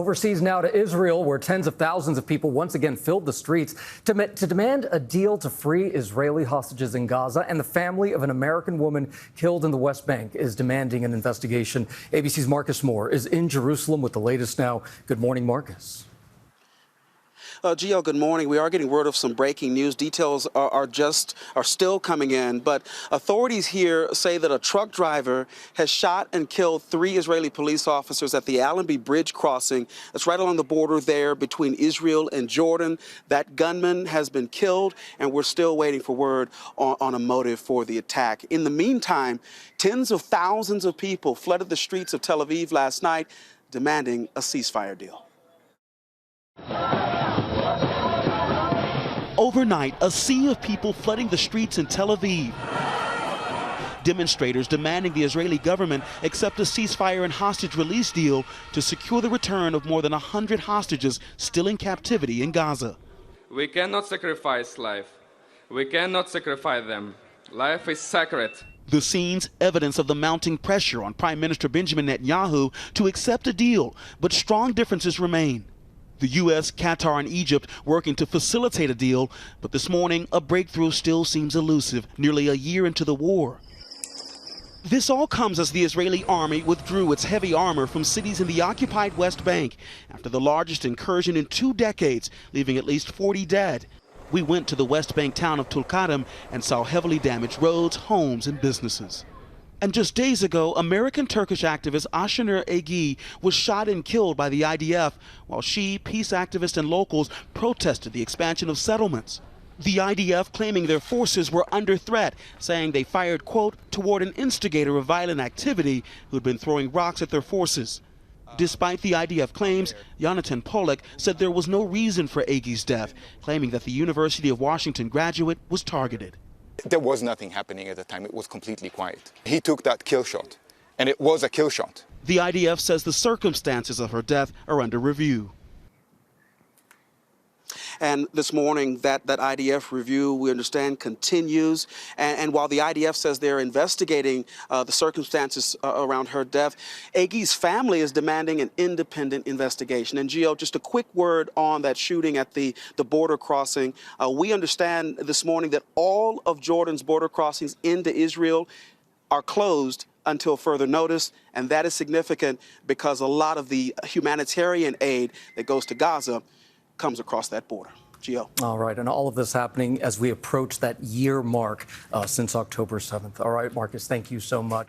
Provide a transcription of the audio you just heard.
Overseas now to Israel, where tens of thousands of people once again filled the streets to demand a deal to free Israeli hostages in Gaza. And the family of an American woman killed in the West Bank is demanding an investigation. ABC's Marcus Moore is in Jerusalem with the latest now. Good morning, Marcus. Gio, good morning. We are getting word of some breaking news. Details are still coming in, but authorities here say that a truck driver has shot and killed 3 Israeli police officers at the Allenby Bridge crossing. That's right along the border there between Israel and Jordan. That gunman has been killed, and we're still waiting for word on a motive for the attack. In the meantime, tens of thousands of people flooded the streets of Tel Aviv last night, demanding a ceasefire deal. Overnight, a sea of people flooding the streets in Tel Aviv. Demonstrators demanding the Israeli government accept a ceasefire and hostage release deal to secure the return of more than 100 hostages still in captivity in Gaza. We cannot sacrifice life. We cannot sacrifice them. Life is sacred. The scenes, evidence of the mounting pressure on Prime Minister Benjamin Netanyahu to accept a deal, but strong differences remain. The U.S., Qatar, and Egypt working to facilitate a deal, but this morning a breakthrough still seems elusive, nearly a year into the war. This all comes as the Israeli army withdrew its heavy armor from cities in the occupied West Bank after the largest incursion in 2 decades, leaving at least 40 dead. We went to the West Bank town of Tulkarem and saw heavily damaged roads, homes, and businesses. And just days ago, American-Turkish activist Ayşenur Egi was shot and killed by the IDF while she, peace activists, and locals protested the expansion of settlements. The IDF claiming their forces were under threat, saying they fired, quote, toward an instigator of violent activity who'd been throwing rocks at their forces. Despite the IDF claims, Jonathan Pollock said there was no reason for Egi's death, claiming that the University of Washington graduate was targeted. There was nothing happening at the time. It was completely quiet. He took that kill shot, and it was a kill shot. The IDF says the circumstances of her death are under review. And this morning, that IDF review, we understand, continues. And while the IDF says they're investigating the circumstances around her death, Egi's family is demanding an independent investigation. And Gio, just a quick word on that shooting at the border crossing. We understand this morning that all of Jordan's border crossings into Israel are closed until further notice, and that is significant because a lot of the humanitarian aid that goes to Gaza comes across that border. Gio. All right, and all of this happening as we approach that year mark since October 7th. All right, Marcus, thank you so much.